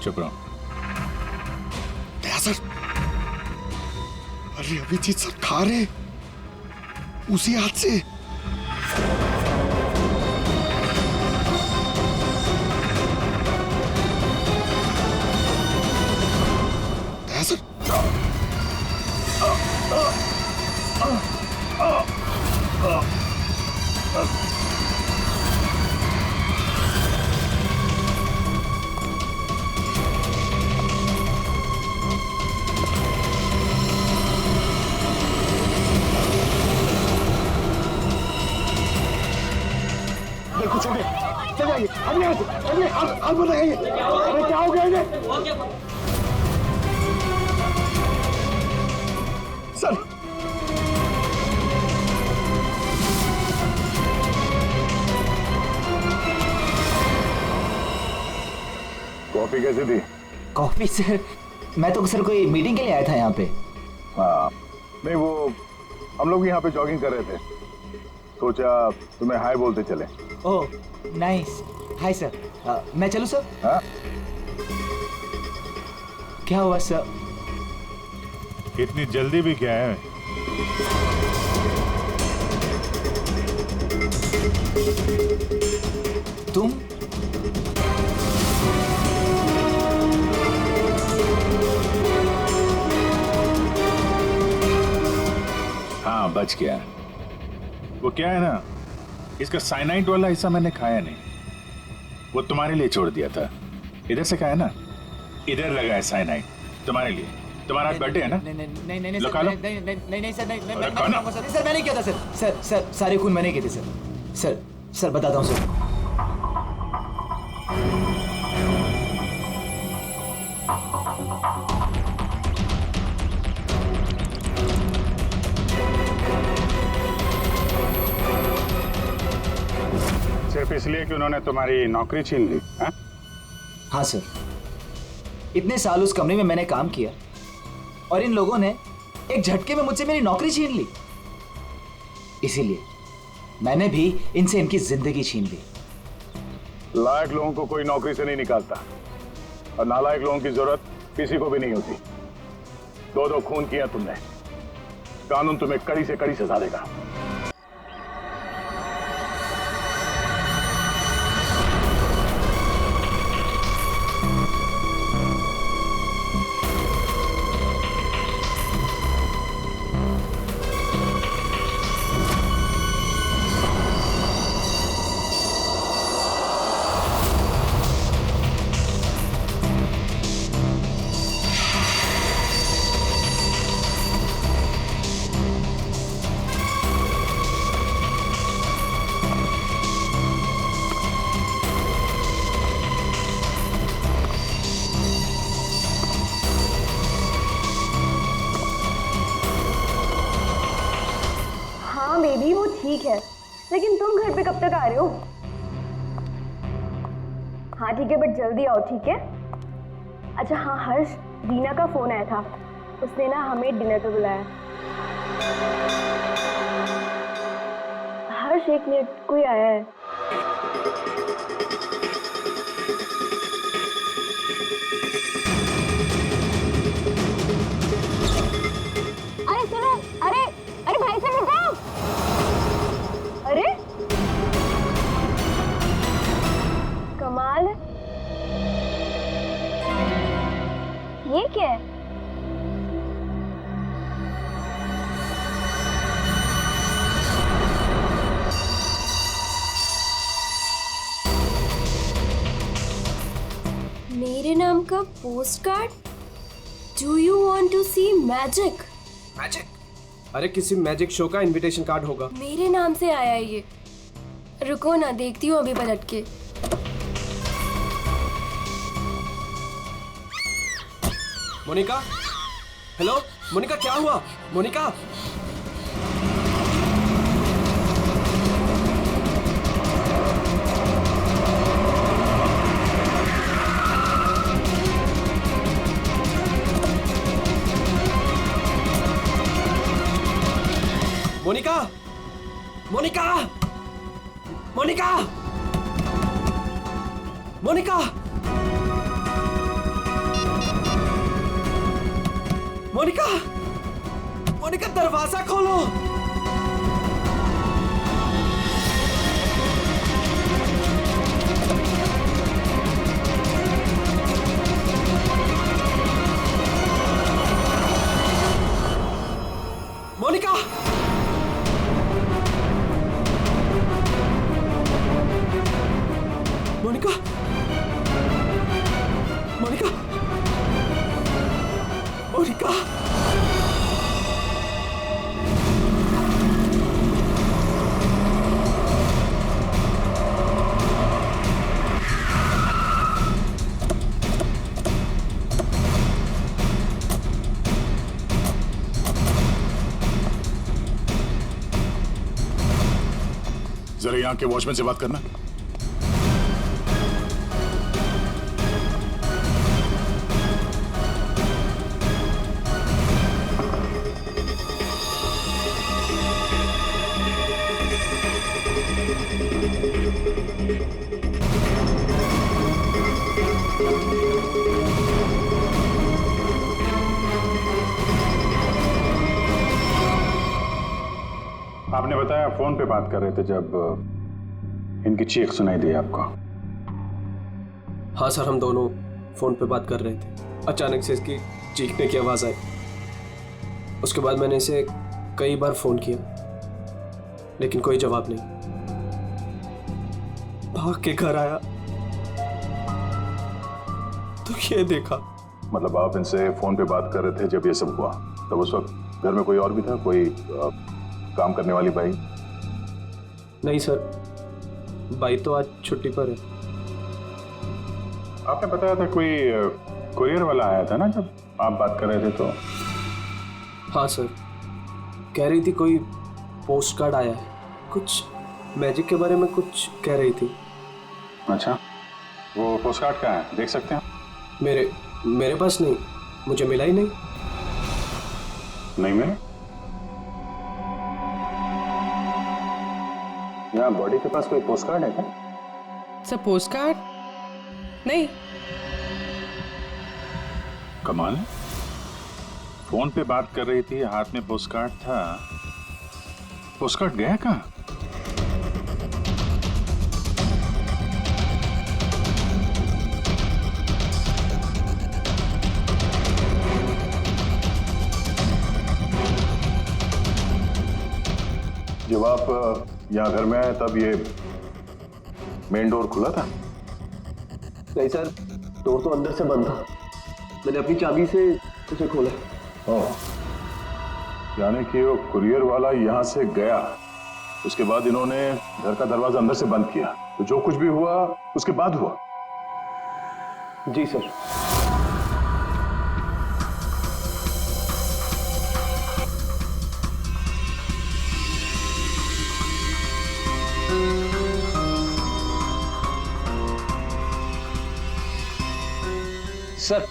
चुप रहो। दया सर, अरे अभिजीत सर खा रहे उसी हाथ से। दया सर, देखो चलिए चलिए आइए, अभी हाथ मत लगाइए। अरे क्या हो गया इन्हें? सर कॉफी कैसी थी? कॉफी सर, मैं तो सर कोई मीटिंग के लिए आया था यहाँ पे। हाँ नहीं, वो हम लोग यहाँ पे जॉगिंग कर रहे थे, सोचा तुम्हें हाय बोलते चले। Oh nice, hi sir. मैं चलूँ सर? हाँ क्या हुआ सर? इतनी जल्दी भी क्या है? तुम? हाँ बच गया। वो क्या है ना, इसका साइनाइड वाला हिस्सा मैंने खाया नहीं, वो तुम्हारे लिए छोड़ दिया था। इधर से खाया ना, इधर लगा है साइनाइड तुम्हारे लिए। तुम्हारा बर्थडे है ना? नहीं लो खा लो। नहीं सर, नहीं अरे खाओ ना। सर, मैंने किया था सर, सारे खून मैंने किए थे सर, बताता हूँ सर। सिर्फ इसलिए कि उन्होंने तुम्हारी नौकरी छीन ली? हाँ सर, इतने साल उस कंपनी में मैंने काम किया और इन लोगों ने एक झटके में मुझसे मेरी नौकरी छीन ली। इसीलिए मैंने भी इनसे इनकी जिंदगी छीन ली। लायक लोगों को कोई नौकरी से नहीं निकालता और नालायक लोगों की जरूरत किसी को भी नहीं होती। दो खून किया तुमने, कानून तुम्हें कड़ी से कड़ी सजा देगा। बेबी वो ठीक है, लेकिन तुम घर पे कब तक आ रहे हो? हाँ ठीक है, बट जल्दी आओ, ठीक है? अच्छा हाँ हर्ष, दीना का फोन आया था, उसने ना हमें डिनर पे बुलाया। हर्ष एक मिनट, कोई आया है। अरे सुनो, अरे भाई साहब रुको। अरे कमाल, ये क्या है? मेरे नाम का post card? Do you want to see magic? Magic? अरे किसी मैजिक शो का इनविटेशन कार्ड होगा। मेरे नाम से आया है ये। रुको ना, देखती हूँ अभी पलट के। मोनिका, हेलो मोनिका, क्या हुआ? मोनिका, मोनिका, मोनिका, मोनिका, मोनिका, मोनिका, मोनिका दरवाजा खोलो। मोनिका, मोनिका, मोनिका, मोनिका। जरा यहाँ के वॉचमैन से बात करना। आपने बताया फोन पे बात कर रहे थे जब इनकी चीख सुनाई दी आपको। हाँ सर, हम दोनों फोन पे बात कर रहे थे। अचानक से इसकी चीखने की आवाज आई। उसके बाद मैंने इसे कई बार फोन किया, लेकिन कोई जवाब नहीं। भाग के घर आया तो ये देखा। मतलब आप इनसे फोन पे बात कर रहे थे जब ये सब हुआ, तब उस वक्त घर में कोई और भी था? कोई काम करने वाली बाई? नहीं सर, बाई तो आज छुट्टी पर है। आपने बताया था कोई कुरियर वाला आया था ना जब आप बात कर रहे थे तो? हाँ सर, कह रही थी कोई पोस्ट कार्ड आया है, कुछ मैजिक के बारे में कुछ कह रही थी। अच्छा, वो पोस्ट कार्ड कहाँ है, देख सकते हैं? मेरे पास नहीं, मुझे मिला ही नहीं। नहीं मिला? यहाँ बॉडी के पास कोई पोस्ट कार्ड है क्या? सर पोस्ट कार्ड नहीं। कमाल है, फोन पे बात कर रही थी, हाथ में पोस्ट कार्ड था। पोस्ट कार्ड गया कहाँ? जब आप यहाँ घर में आए तब ये मेन डोर खुला था? नहीं सर, डोर तो अंदर से बंद था। मैंने अपनी चाबी से उसे खोला। ओह, यानी कि वो कुरियर वाला यहाँ से गया, उसके बाद इन्होंने घर का दरवाजा अंदर से बंद किया, तो जो कुछ भी हुआ उसके बाद हुआ? जी सर। सर,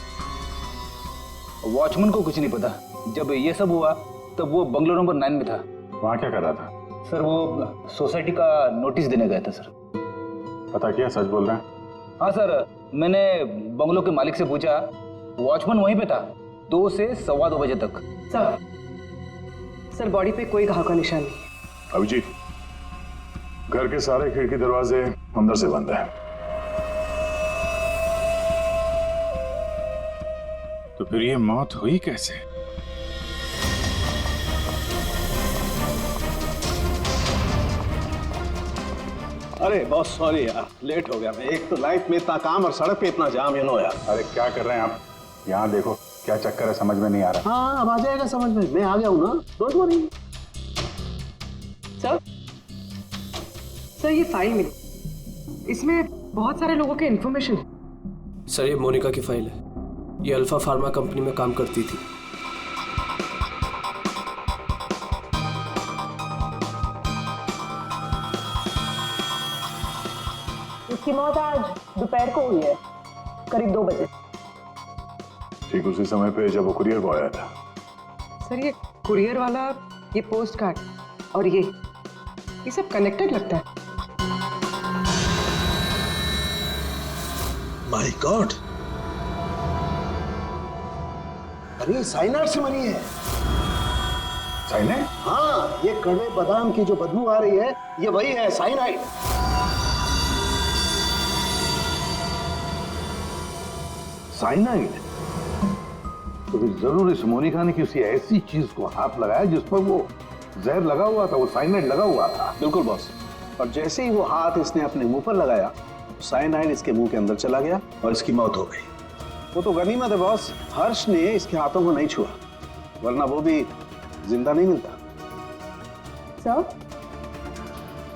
वॉचमैन को कुछ नहीं पता। जब ये सब हुआ तब वो बंगलो नंबर 9 में था। वहाँ क्या कर रहा था? सर वो सोसाइटी का नोटिस देने गया था सर। पता किया, सच बोल रहे हैं? हाँ सर, मैंने बंगलो के मालिक से पूछा, वॉचमैन वहीं पे था 2 से 2:15 बजे तक। सर बॉडी पे कोई घाव का निशान नहीं। अभिजीत, घर के सारे खिड़की दरवाजे अंदर से बंद है। तो फिर ये मौत हुई कैसे? अरे बहुत सॉरी यार, लेट हो गया मैं। एक तो लाइफ में इतना काम और सड़क पे इतना जाम, यू नो यार। अरे क्या कर रहे हैं आप? यहाँ देखो क्या चक्कर है, समझ में नहीं आ रहा। हाँ, अब आ जाएगा समझ में। मैं आ गया हूँ ना, डोंट वरी। सर ये फाइल मिली, इसमें बहुत सारे लोगों के इन्फॉर्मेशन है। सर ये मोनिका की फाइल है। ये अल्फा फार्मा कंपनी में काम करती थी। उसकी मौत आज दोपहर को हुई है, करीब 2 बजे। ठीक उसी समय पे जब वो कुरियर बॉय आया था। सर ये कुरियर वाला, ये पोस्ट कार्ड और ये सब कनेक्टेड लगता है। माय गॉड, अरे साइनाइड से बनी है। साइनाइड? हाँ, ये कड़वे बादाम की जो बदबू आ रही है ये वही है, साइनाइड। साइनाइड? तो फिर जरूर इस मोनिका ने किसी ऐसी चीज को हाथ लगाया जिस पर वो जहर लगा हुआ था, वो साइनाइड लगा हुआ था। बिल्कुल बॉस। और जैसे ही वो हाथ इसने अपने मुंह पर लगाया, साइनाइड इसके मुंह के अंदर चला गया और इसकी मौत हो गई। वो तो गनीमत है बॉस, हर्ष ने इसके हाथों को नहीं छुआ, वरना वो भी जिंदा नहीं मिलता। सर,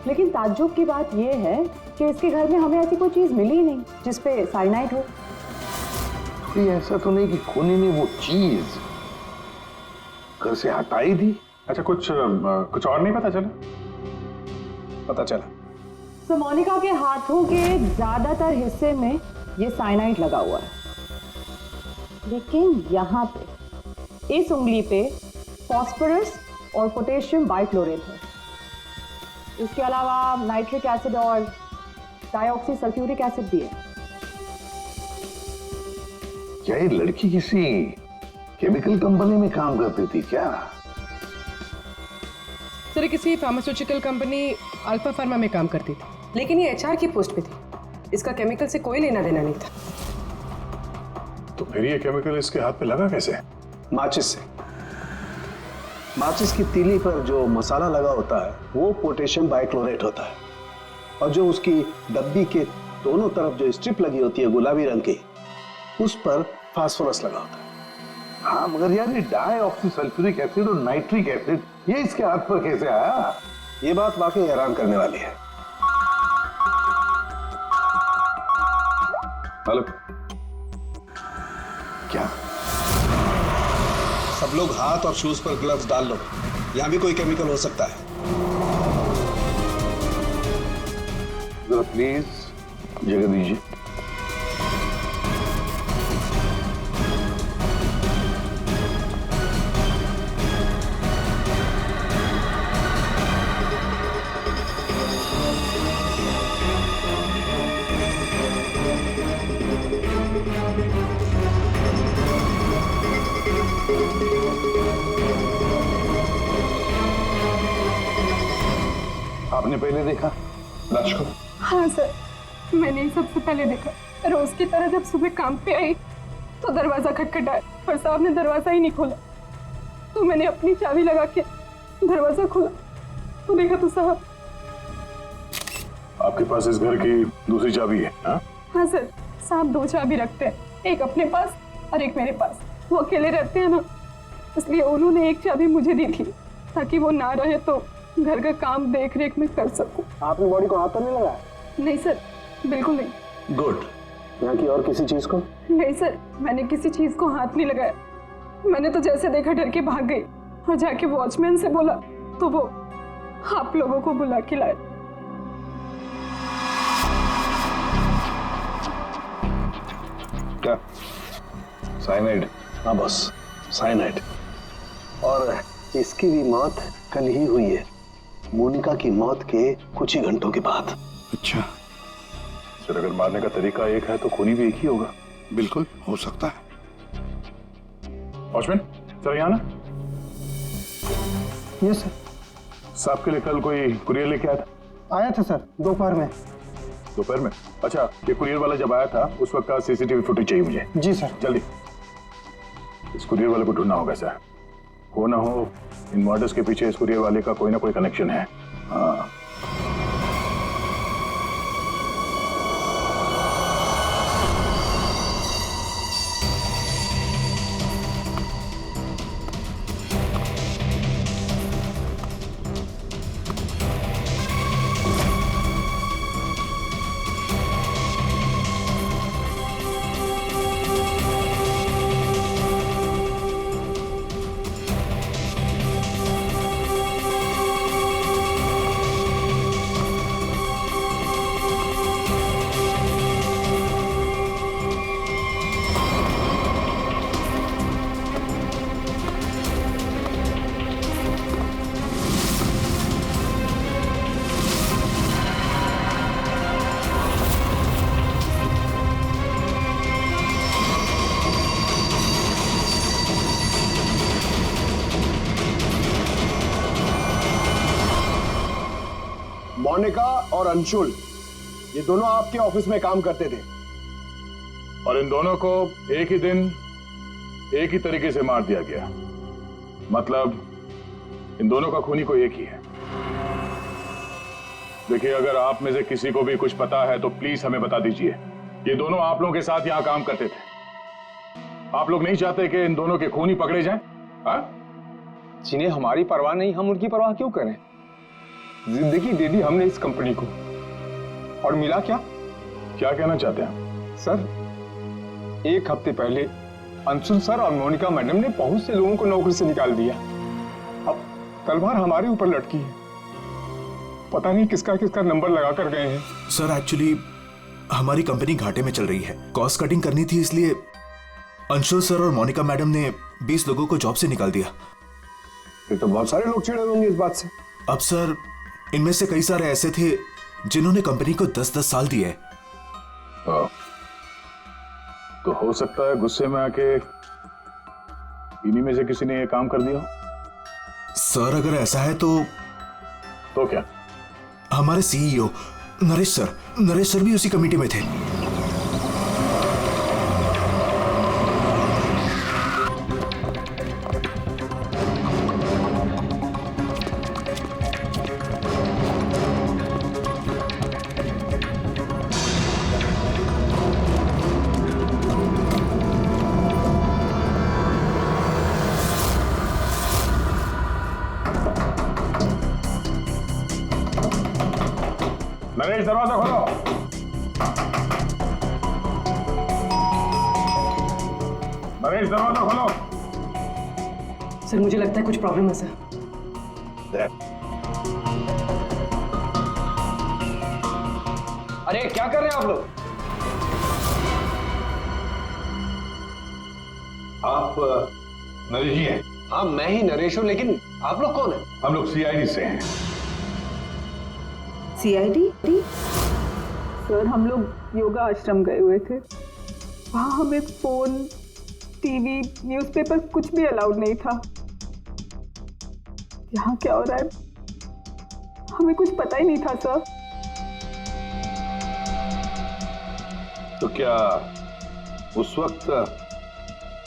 लेकिन ताज्जुब की बात यह है कि इसके घर में हमें ऐसी कोई चीज मिली ही नहीं जिसपे साइनाइड हो। कोई ऐसा तो नहीं कि खूनी ने वो चीज घर से हटाई थी? अच्छा, कुछ और नहीं पता चला? पता चला। तो मोनिका के हाथों के ज्यादातर हिस्से में ये साइनाइड लगा हुआ है, लेकिन यहाँ पे इस उंगली पे फास्फोरस और पोटेशियम बाइक्लोरेट है। इसके अलावा नाइट्रिक एसिड और डाइऑक्सी सल्फ्यूरिक एसिड भी है। क्या ये लड़की किसी केमिकल कंपनी में काम करती थी क्या? सर, किसी फार्मास्यूटिकल कंपनी अल्फा फार्मा में काम करती थी, लेकिन ये एचआर की पोस्ट पे थी। इसका केमिकल से कोई लेना देना नहीं था। तो फिर ये केमिकल इसके हाथ पे लगा कैसे? माचिस से। माचिस की तीली पर जो मसाला लगा होता है वो पोटेशियम बाइक्लोरेट होता है, और जो उसकी डब्बी के दोनों तरफ जो स्ट्रिप लगी होती है गुलाबी रंग की, उस पर फास्फोरस लगा होता है। हाँ, मगर यार ये डाइऑक्सी सल्फ्यूरिक एसिड और नाइट्रिक एसिड ये इसके हाथ पर कैसे आया? ये बात वाकई हैरान करने वाली है। हेलो, क्या? सब लोग हाथ और शूज पर ग्लव्स डाल लो, यहां भी कोई केमिकल हो सकता है। जरा प्लीज जगह दीजिए। आपने पहले देखा लाश को? हाँ सर, मैंने ही सबसे पहले देखा। रोज की तरह जब सुबह काम पे आई तो दरवाजा खटखटाया, पर साहब ने दरवाजा ही नहीं खोला। तो मैंने अपनी चाबी लगा के दरवाजा खोला तो देखा तो साहब। आपके पास इस घर की दूसरी चाबी है? हाँ सर, साहब 2 चाबी रखते हैं, एक अपने पास और एक मेरे पास। वो अकेले रहते हैं ना, इसलिए उन्होंने एक चाबी मुझे दी थी ताकि वो ना रहे तो घर का काम देख रेख में कर सकूं। आपने बॉडी को हाथ तो नहीं लगाया? नहीं सर, बिल्कुल नहीं। गुड। यहाँ की और किसी चीज को? नहीं सर, मैंने किसी चीज को हाथ नहीं लगाया। मैंने तो जैसे देखा डर के भाग गई और जाके वॉचमैन से बोला तो वो आप लोगों को बुला के लाए। क्या? साइनाइड? हाँ बॉस, साइनाइड। और इसकी भी मौत कल ही हुई है, मोनिका की मौत के कुछ ही घंटों के बाद। अच्छा सर, अगर मारने का तरीका एक है तो खूनी भी एक ही होगा। बिल्कुल हो सकता है। वॉचमैन सर, यहाँ ना। Yes sir. साहब के लिए कल कोई कुरियर लेके आया था? आया था सर, दोपहर में। दोपहर में? अच्छा, ये कुरियर वाला जब आया था उस वक्त का सीसीटीवी फुटेज चाहिए मुझे। जी सर। जल्दी इस कुरियर वाले को ढूंढना होगा सर। हो ना हो इन मर्डर्स के पीछे इस कुरियर वाले का कोई ना कोई कनेक्शन है। हाँ। मोनिका और अंशुल ये दोनों आपके ऑफिस में काम करते थे और इन दोनों को एक ही दिन एक ही तरीके से मार दिया गया। मतलब इन दोनों का खूनी कोई एक ही है। देखिए, अगर आप में से किसी को भी कुछ पता है तो प्लीज हमें बता दीजिए। ये दोनों आप लोगों के साथ यहां काम करते थे। आप लोग नहीं चाहते कि इन दोनों के खूनी पकड़े जाएं? जिन्हें हमारी परवाह नहीं, हम उनकी परवाह क्यों करें? जिंदगी दे दी हमने इस कंपनी को, और मिला क्या? क्या कहना चाहते हैं सर, एक हफ्ते पहले अंशुल सर और मोनिका मैडम ने बहुत से लोगों को नौकरी से निकाल दिया। अब तलवार हमारे ऊपर लटकी है। पता नहीं किसका किसका नंबर लगा कर गए हैं। सर, एक्चुअली हमारी कंपनी घाटे में चल रही है, कॉस्ट कटिंग करनी थी, इसलिए अंशुल सर और मोनिका मैडम ने 20 लोगों को जॉब से निकाल दिया। फिर तो बहुत सारे लोग चिढ़े होंगे इस बात से। अब सर, इनमें से कई सारे ऐसे थे जिन्होंने कंपनी को 10-10 साल दिए। तो हो सकता है गुस्से में आके इन्हीं में से किसी ने ये काम कर दिया। सर, अगर ऐसा है तो क्या? हमारे सीईओ नरेश सर भी उसी कमेटी में थे। नरेश, दरवाजा खोलो। नरेश, दरवाजा खोलो। सर, मुझे लगता है कुछ प्रॉब्लम है सर। अरे क्या कर रहे हैं आप लोग? आप नरेश जी हैं? हाँ, मैं ही नरेश हूं, लेकिन आप लोग कौन हैं? हम लोग सीआईडी से हैं। सीआईडी? सर, हम लोग योगा आश्रम गए हुए थे। वहाँ हमें फोन, टीवी, न्यूज़पेपर कुछ भी अलाउड नहीं था। यहाँ क्या हो रहा है हमें कुछ पता ही नहीं था सर। तो क्या उस वक्त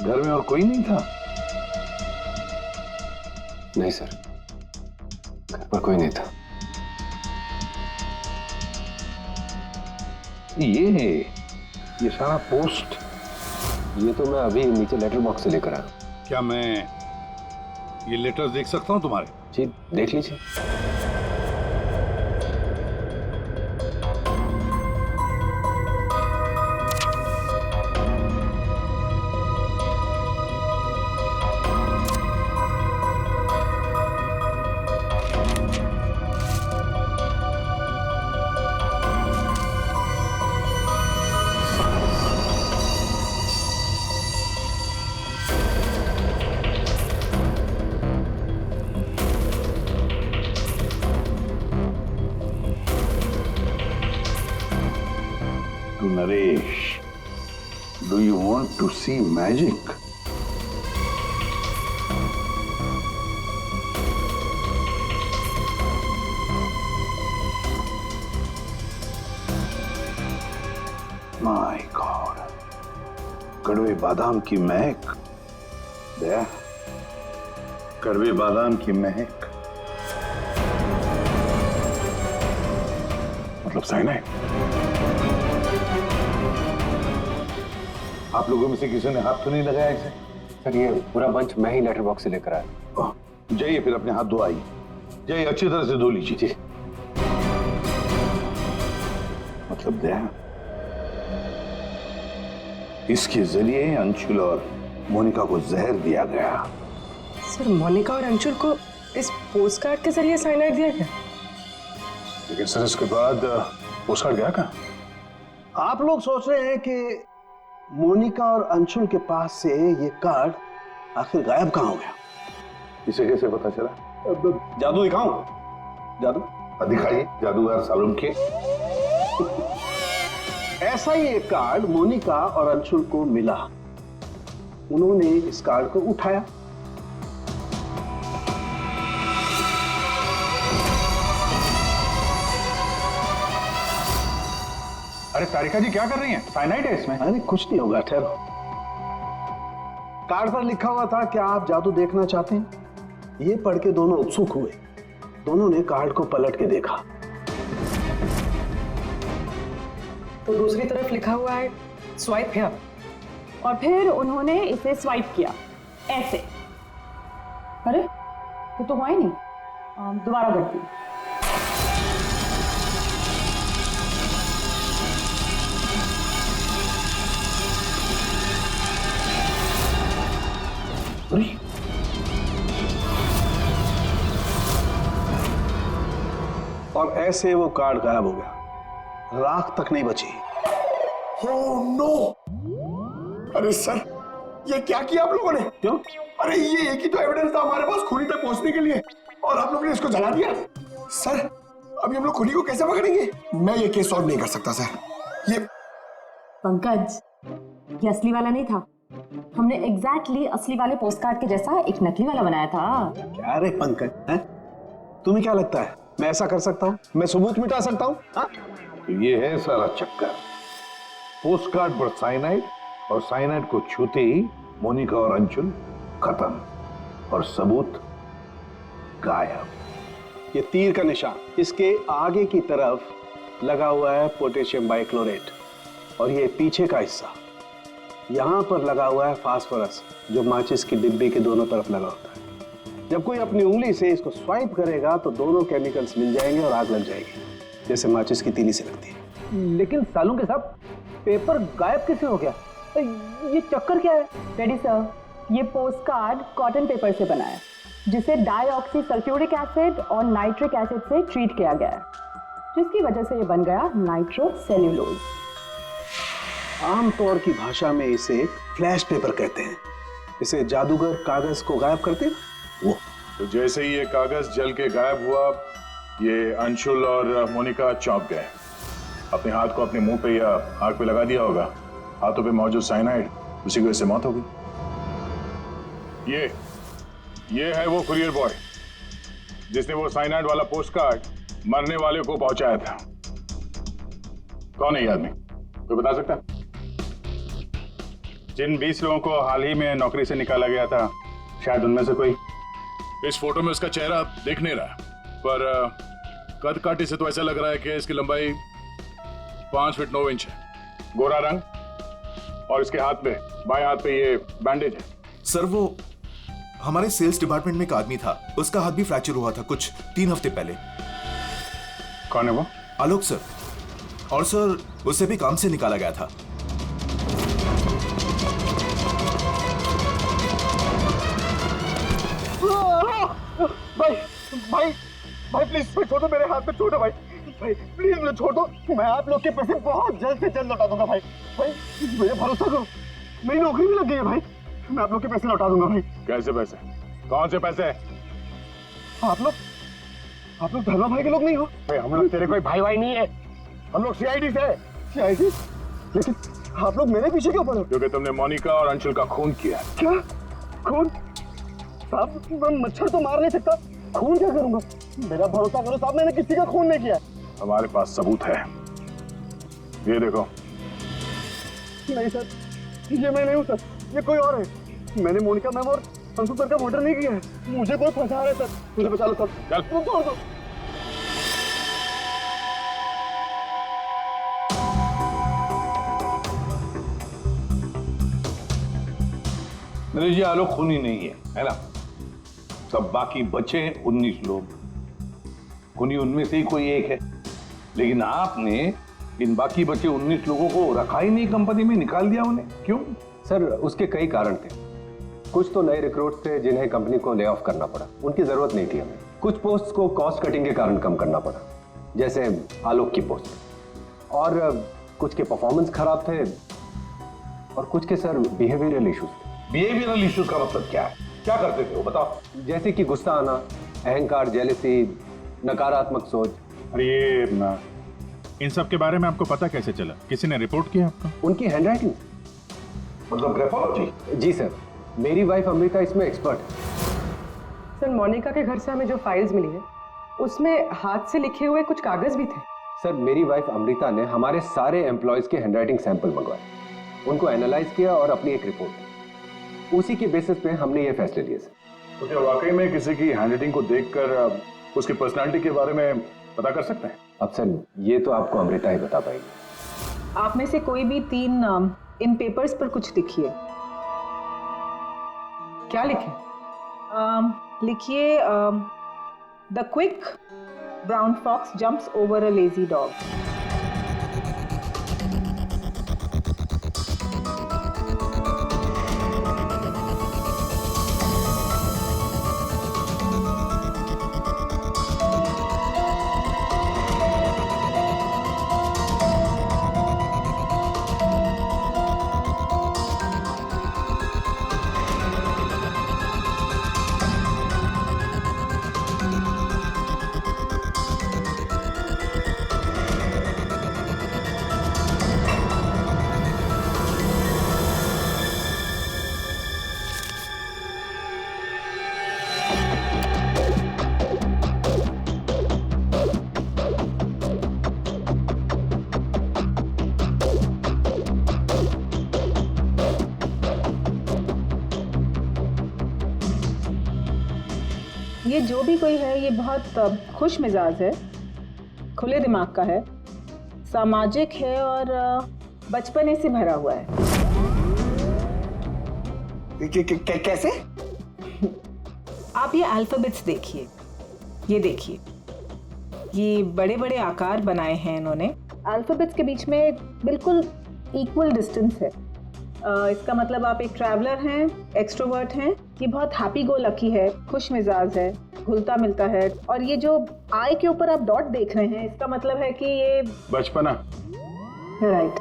घर में और कोई नहीं था? नहीं सर, घर पर कोई नहीं था। ये सारा पोस्ट, ये तो मैं अभी नीचे लेटर बॉक्स से लेकर आया। क्या मैं ये लेटर देख सकता हूं तुम्हारे? जी, देख लीजिए। Naresh, do you want to see magic? My God, कड़वे बादाम की महक। दया, कड़वे बादाम की महक मतलब साइनाइड। आप लोगों में से किसी ने हाथ तो नहीं लगाया इसे? सर, ये पूरा बंच मैं ही लेटर बॉक्स से लेकर आया। जाइए, फिर अपने हाथ धोआइए। जाइए, अच्छी तरह से धो लीजिए। मतलब दया, इसके जरिए अंशुल और मोनिका को जहर दिया गया। सर, मोनिका और अंशुल को इस पोस्टकार्ड के जरिए साइनाइड दिया गया? लेकिन सर, इसके बाद पोस्टकार्ड गया कहाँ? आप लोग सोच रहे हैं कि मोनिका और अंशुल के पास से ये कार्ड आखिर गायब कहाँ हो गया? इसे कैसे पता चला? जादू दिखाऊं? जादू दिखाइए, जादूगर सालूम के। ऐसा ही एक कार्ड मोनिका और अंशुल को मिला। उन्होंने इस कार्ड को उठाया, अरे तारिका जी क्या कर रही हैं? साइनाइड है इसमें। अरे कुछ नहीं होगा, ठहरो। कार्ड पर लिखा हुआ था क्या आप जादू देखना चाहते हैं? ये पढ़ के दोनों उत्सुक हुए। दोनों ने कार्ड को पलट के देखा तो दूसरी तरफ लिखा हुआ है स्वाइप हियर। और फिर उन्होंने इसे स्वाइप किया ऐसे। अरे ये तो हुआ ही नहीं। दोबारा करती हूँ। और ऐसे वो कार्ड गायब हो गया, राख तक नहीं बची। Oh no! अरे सर, ये क्या किया आप लोगों ने? क्यों? अरे ये एक ही तो एविडेंस था हमारे पास खूनी तक पहुंचने के लिए, और आप लोगों ने इसको जला दिया। सर, अभी हम लोग खूनी को कैसे पकड़ेंगे? मैं ये केस सॉल्व नहीं कर सकता सर। ये पंकज, ये असली वाला नहीं था। हमने एग्जैक्टली असली वाले पोस्टकार्ड के जैसा एक नकली वाला बनाया था। क्या रे पंकज, हैं? तुम्हें क्या लगता है मैं ऐसा कर सकता हूँ? मैं सबूत मिटा सकता हूँ? तो ये है सारा चक्कर। पोस्टकार्ड पर साइनाइड, और साइनाइड को छूते ही मोनिका और अंशुल खत्म, और सबूत गायब। ये तीर का निशान, इसके आगे की तरफ लगा हुआ है पोटेशियम बाइक्लोरेट, और ये पीछे का हिस्सा यहाँ पर लगा हुआ है फास्फोरस, जो माचिस की डिब्बे के दोनों तरफ लगा होता है। जब कोई अपनी उंगली से इसको स्वाइप करेगा तो दोनों केमिकल्स मिल जाएंगे और आग लग जाएगी, जैसे माचिस की तीली से लगती है। लेकिन सालों के साथ पेपर गायब कैसे हो गया? ये चक्कर क्या है? रेडी सर, ये पोस्टकार्ड कॉटन पेपर से बना है, जिसे डाइऑक्सी सल्फ्यूरिक एसिड और नाइट्रिक एसिड से ट्रीट किया गया है, जिसकी वजह से ये बन गया नाइट्रोसेल्यूलोज। आमतौर की भाषा में इसे फ्लैश पेपर कहते हैं। इसे जादूगर कागज को गायब करते हैं वो। तो जैसे ही ये कागज जल के गायब हुआ, ये अंशुल और मोनिका चौंक गए। अपने हाथ को अपने मुंह पे या आंख पे लगा दिया होगा। हाथों पे मौजूद साइनाइड, उसी की वजह से मौत हो गई। ये है वो कुरियर बॉय जिसने वो साइनाइड वाला पोस्टकार्ड मरने वाले को पहुंचाया था। कौन है ये आदमी? कोई बता सकता है? जिन 20 लोगों को हाल ही में नौकरी से निकाला गया था, शायद उनमें से कोई। इस फोटो में उसका चेहरा दिख नहीं रहा, पर कद काठी से तो ऐसा लग रहा है कि इसकी लंबाई 5 फीट 9 इंच है। गोरा रंग, और इसके हाथ पे, बाएं हाथ पे ये बैंडेज है। सर वो हमारे सेल्स डिपार्टमेंट में एक आदमी था, उसका हाथ भी फ्रैक्चर हुआ था कुछ 3 हफ्ते पहले। कौन है वो? आलोक सर। और सर उसे भी काम से निकाला गया था। भाई प्लीज छोड़ो, मेरे हाथ में छोड़ो भाई प्लीज मुझे छोड़ो। मैं आप लोग के पैसे बहुत जल्द से जल्द लौटा दूंगा भाई मुझे भरोसा करो, मेरी नौकरी भी लग गई है भाई, मैं आप लोग के पैसे लौटा दूंगा भाई। कैसे पैसे? कौन से पैसे? आप लोग धर्मा भाई के लोग नहीं हो भाई? हम लोग तेरे कोई भाई नहीं है, हम लोग सीआईडी से। सीआईडी? लेकिन आप लोग मेरे पीछे क्यों पड़े? क्योंकि तुमने मोनिका और अंशुल का खून किया। क्या खून? साहब मैं मच्छर तो मार नहीं सकता, खून क्या करूंगा? मेरा भरोसा करो साहब, मैंने किसी का खून नहीं किया। हमारे पास सबूत है, ये देखो। नहीं सर, ये मैं नहीं हूँ सर, ये कोई और है। मैंने मोनिका मैम और अंशुल सर का मर्डर नहीं किया है, मुझे कोई फंसा रहा है सर, मुझे बचा लो सर। चल छोड़ दो। मेरे जी आलोक खूनी नहीं है ना? सब बाकी बचे 19 लोग, खूनी उनमें से ही कोई एक है। लेकिन आपने इन बाकी बचे 19 लोगों को रखा ही नहीं कंपनी में, निकाल दिया उन्हें, क्यों? सर उसके कई कारण थे। कुछ तो नए रिक्रूट थे जिन्हें कंपनी को ले ऑफ करना पड़ा, उनकी जरूरत नहीं थी हमें। कुछ पोस्ट को कॉस्ट कटिंग के कारण कम करना पड़ा, जैसे आलोक की पोस्ट। और कुछ के परफॉर्मेंस खराब थे, और कुछ के सर बिहेवियरल इश्यूज थे। बिहेवियरल इश्यूज का मतलब क्या है? क्या करते थे वो बताओ? जैसे कि गुस्सा आना, अहंकार, जेलसी, नकारात्मक सोच। अरे ये इन सब के बारे में आपको पता कैसे चला? किसी ने रिपोर्ट किया आपको? उनकी हैंडराइटिंग। मतलब ग्राफोलॉजी? जी सर, मेरी वाइफ अमृता इसमें एक्सपर्ट है। सर मोनिका के घर से हमें जो फाइल्स मिली है उसमें हाथ से लिखे हुए कुछ कागज भी थे। सर मेरी वाइफ अमृता ने हमारे सारे एम्प्लॉयज के हैंडराइटिंग सैंपल मंगवाए, उनको एनालाइज किया और अपनी एक रिपोर्ट दी। उसी के बेसिस पे हमने ये फैसले लिए सर। तो क्या वाकई में किसी की हैंडराइटिंग को देखकर उसकी पर्सनालिटी के बारे में पता कर सकते हैं? अब सर ये तो आपको अमृता ही बता पाएगी। आप में से कोई भी 3 इन पेपर्स पर कुछ लिखिए। क्या लिखे? लिखिए the quick brown fox jumps over a lazy dog. ये जो भी कोई है ये बहुत खुश मिजाज है, खुले दिमाग का है, सामाजिक है और बचपने से भरा हुआ है। कैसे? आप ये अल्फाबेट्स देखिए, ये देखिए, ये बड़े बड़े आकार बनाए हैं इन्होंने। अल्फाबेट्स के बीच में बिल्कुल इक्वल डिस्टेंस है। इसका मतलब आप एक ट्रैवलर हैं, एक्सट्रोवर्ट हैं। ये बहुत हैप्पी गो लकी है, खुश मिजाज है, घुलता मिलता है। और ये जो आई के ऊपर आप डॉट देख रहे हैं, इसका मतलब है कि ये बचपना। राइट।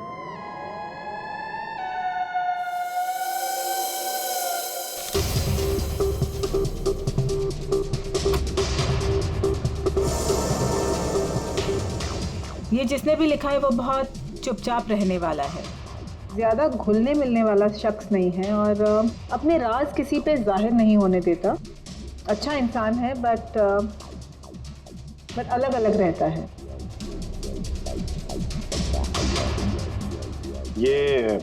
ये जिसने भी लिखा है वो बहुत चुपचाप रहने वाला है, ज़्यादा घुलने मिलने वाला शख्स नहीं है और अपने राज किसी पे जाहिर नहीं होने देता। अच्छा इंसान है बट अलग अलग रहता है। ये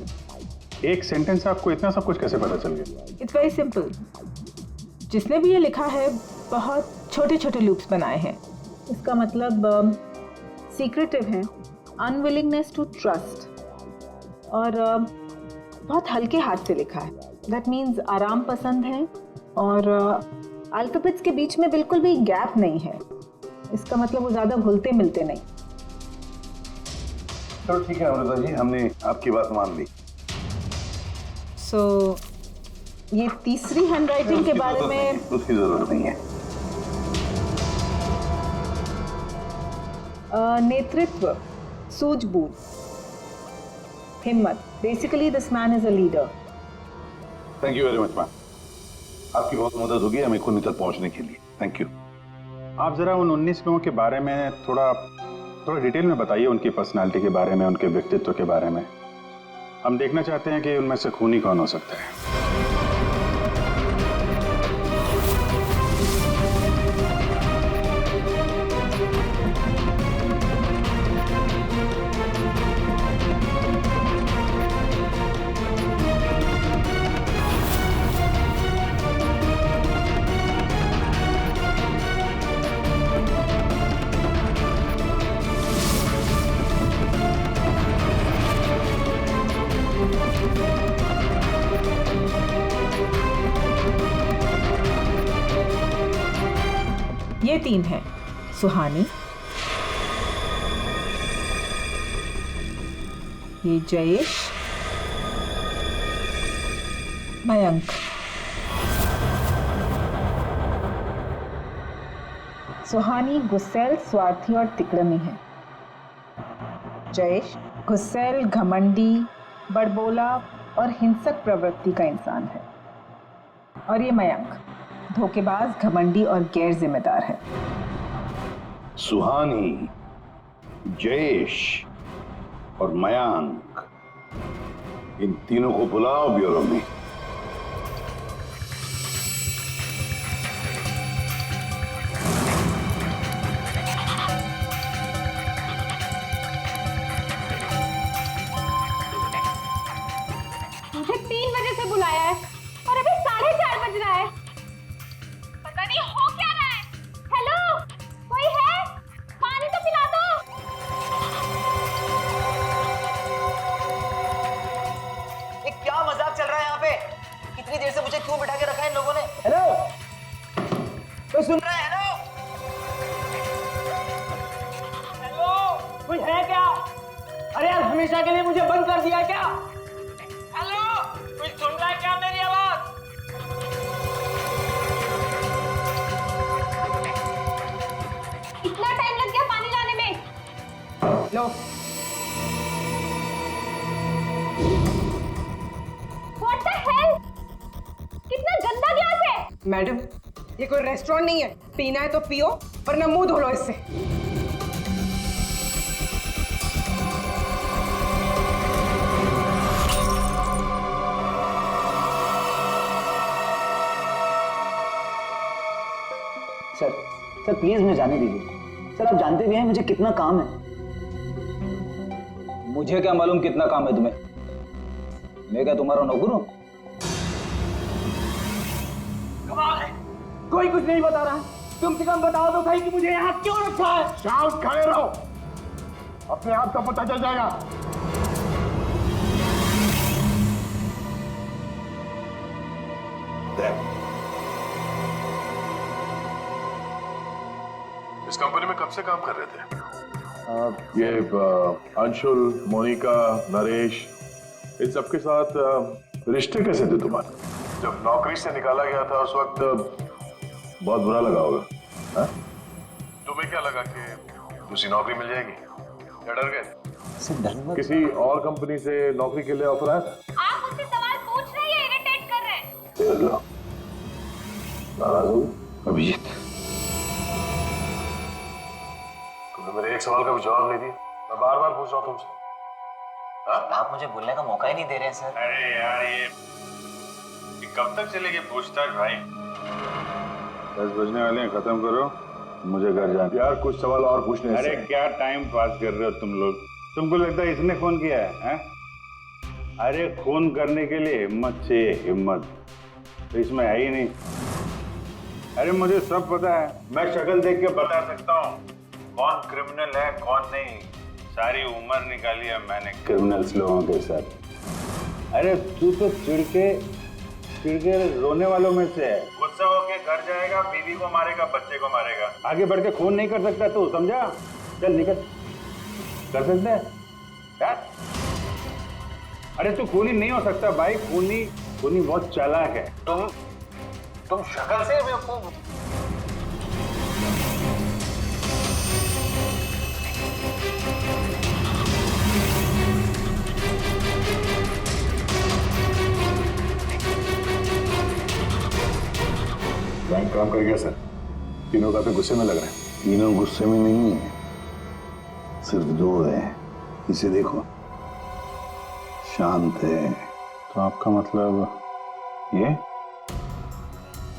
एक सेंटेंस आपको इतना सब कुछ कैसे पता चल गया? It's very simple. जिसने भी ये लिखा है बहुत छोटे छोटे लूप्स बनाए हैं। इसका मतलब सीक्रेटिव है, अनविलिंगनेस टू ट्रस्ट, और बहुत हल्के हाथ से लिखा है। दैट मीन्स आराम पसंद है और अल्फाबेट्स के बीच में बिल्कुल भी गैप नहीं है। इसका मतलब वो ज़्यादा घुलते मिलते नहीं। तो ठीक है अमृता जी, हमने आपकी बात मान ली। सो ये तीसरी हैंडराइटिंग के बारे में उसकी जरूरत नहीं है। नेतृत्व, सूझबूझ, हिम्मत। Basically this man is a leader. Thank you very much ma'am, आपकी बहुत मदद होगी हमें खुद तक पहुंचने के लिए। Thank you. आप जरा उन 19 लोगों के बारे में थोड़ा डिटेल में बताइए, उनकी पर्सनालिटी के बारे में, उनके व्यक्तित्व के बारे में। हम देखना चाहते हैं कि उनमें से खूनी कौन हो सकता है। ये 3 हैं, सुहानी, ये जयेश, मयंक। सुहानी गुस्सैल, स्वार्थी और तिकड़मी है। जयेश गुस्सैल, घमंडी, बड़बोला और हिंसक प्रवृत्ति का इंसान है। और ये मयंक धोखेबाज, घमंडी और गैर जिम्मेदार है। सुहानी, जयेश और मयंक, इन तीनों को बुलाओ ब्यूरो में। कोई सुन रहा है? हेलो, कोई है क्या? अरे यार, हमेशा के लिए मुझे बंद कर दिया क्या? हेलो, कोई सुन रहा है क्या मेरी आवाज? इतना टाइम लग गया पानी लाने में। लो। What the hell? कितना गंदा ग्लास है। मैडम, ये कोई रेस्टोरेंट नहीं है। पीना है तो पियो, वरना मुंह धो लो इससे। सर प्लीज मुझे जाने दीजिए। सर आप जानते भी हैं मुझे कितना काम है। मुझे क्या मालूम कितना काम है तुम्हें? मैं क्या तुम्हारा नौकर हूं? कमाल है, कोई कुछ नहीं बता रहा। तुम से कम बताओ तो सही कि मुझे यहाँ क्यों रखा है। शांत खड़े रहो, अपने आप का पता चल जाएगा। इस कंपनी में कब से काम कर रहे थे? ये अंशुल, मोनिका, नरेश, इन सबके साथ रिश्ते कैसे थे तुम्हारे? जब नौकरी से निकाला गया था उस वक्त बहुत बुरा लगा होगा, हाँ? तुम्हें क्या लगा कि दूसरी नौकरी मिल जाएगी? या डर गए? किसी और कंपनी से नौकरी के लिए ऑफर आया था? आप मुझसे सवाल पूछ रहे हैं, इरिटेट कर रहे हैं। नाराज हो अभिजीत? तुमने मेरे एक सवाल का भी जवाब नहीं दिया। मैं बार बार पूछ रहा हूँ तुमसे। आप मुझे बोलने का मौका ही नहीं दे रहे हैं सर। अरे यार ये कब तक चलेगी पूछताछ भाई? 10 बजने वाले हैं, खत्म करो, मुझे घर जाना। यार कुछ सवाल और पूछने। अरे क्या टाइम पास कर रहे हो तुम लोग? तुमको लगता है इसने फोन किया है? अरे खून करने के लिए हिम्मत चाहिए, हिम्मत तो इसमें है ही नहीं। अरे मुझे सब पता है, मैं शक्ल देख के बता सकता हूँ कौन क्रिमिनल है कौन नहीं। सारी उम्र निकाली है मैंने क्रिमिनल्स लोगों के साथ। अरे तू तो चिढ़ के रोने वालों में से है। गुस्सा होके घर जाएगा, बीवी को मारेगा, बच्चे को मारेगा, आगे बढ़ के खून नहीं कर सकता तू, समझा? चल निकल। कर सकता है यार? अरे तू खूनी नहीं हो सकता भाई, खूनी बहुत चालाक है। तुम शक्ल से बेवकूफ। बैंक काम कर गया सर। तीनों काफी गुस्से में लग रहे हैं। तीनों गुस्से में नहीं है, सिर्फ 2 है। इसे देखो, शांत है। तो आपका मतलब ये?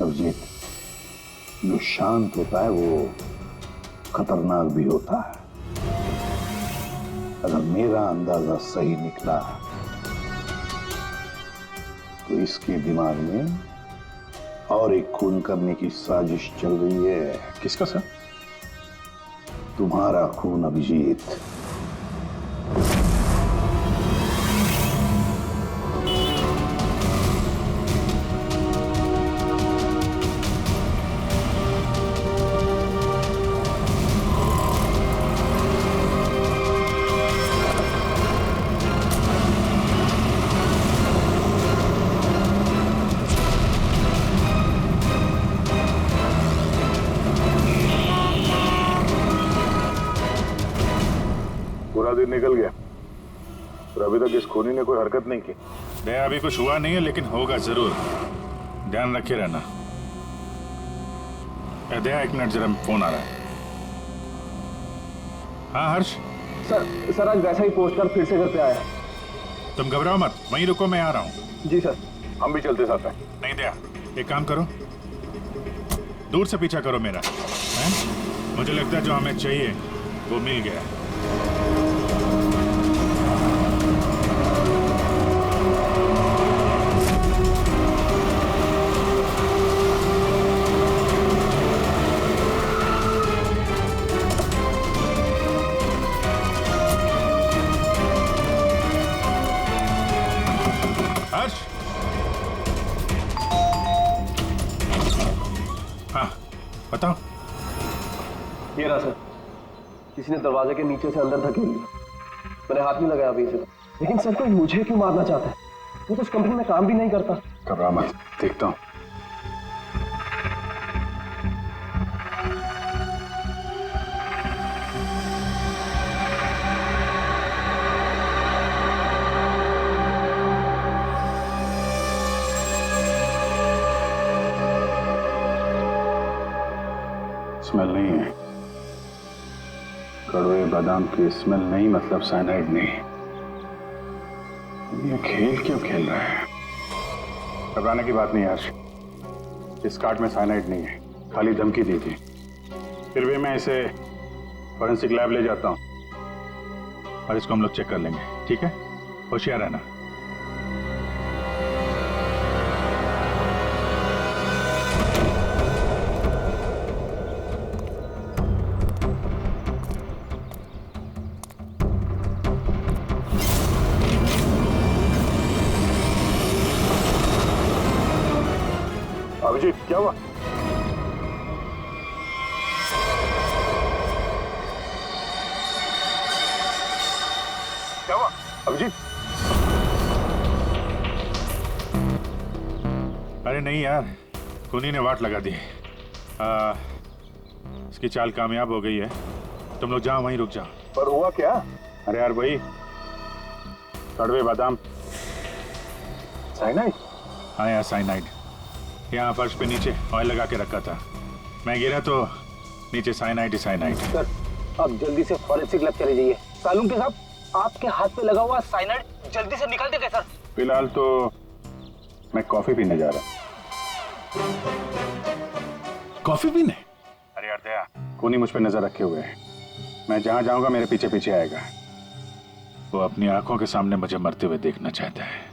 अभिजीत, जो शांत होता है वो खतरनाक भी होता है। अगर मेरा अंदाजा सही निकला तो इसके दिमाग में और एक खून करने की साजिश चल रही है। किसका सर? तुम्हारा खून अभिजीत। पूरा दिन निकल गया और अभी तक इस खूनी ने कोई हरकत नहीं की। दया अभी कुछ हुआ नहीं है, लेकिन होगा जरूर, ध्यान रखे रहना। दया एक मिनट, जरा फोन आ रहा है। हाँ हर्ष? सर आज वैसा ही पोस्टकार्ड फिर से घर पे आया। तुम घबराओ मत, वहीं रुको, मैं आ रहा हूँ। जी सर। हम भी चलते साथ हैं। नहीं दया, एक काम करो, दूर से पीछा करो मेरा, है? मुझे लगता है जो हमें चाहिए वो मिल गया। बताओ। ये रहा सर, किसी ने दरवाजे के नीचे से अंदर धकेल लिया। मैंने हाथ नहीं लगाया अभी से, लेकिन सर कोई मुझे क्यों मारना चाहता है? वो तो उस कंपनी में काम भी नहीं करता। घबरा मत, देखता हूं। स्मेल नहीं है, कड़वे बादाम की स्मेल नहीं, मतलब साइनाइड नहीं। ये खेल क्यों खेल रहा है? घबराने की बात नहीं हर्ष, इस कार्ड में साइनाइड नहीं है, खाली धमकी दी थी। फिर भी मैं इसे फॉरेंसिक लैब ले जाता हूं और इसको हम लोग चेक कर लेंगे, ठीक है? होशियार रहना। अभिजीत, क्या हुआ? क्या हुआ अभिजीत? अरे नहीं यार, खूनी ने वाट लगा दी। इसकी चाल कामयाब हो गई है। तुम लोग जाओ, वहीं रुक जाओ। पर हुआ क्या? अरे यार वही कड़वे बादाम, साइनाइड। हाँ यार, साइनाइड। यहाँ फर्श पे नीचे ऑयल लगा के रखा था, मैं गिरा तो नीचे साइनाइड ही साइनाइड। सर आप जल्दी से फॉरेंसिक लैब चले जाइए। सालून के साहब, आपके हाथ पे लगा हुआ साइनाइड जल्दी से निकाल देंगे सर। फिलहाल तो मैं कॉफी पीने जा रहा। कॉफी पीने? अरे यार दया, खूनी मुझ पे नजर रखे हुए है। मैं जहां जाऊंगा मेरे पीछे पीछे आएगा। वो अपनी आंखों के सामने मुझे मरते हुए देखना चाहता है।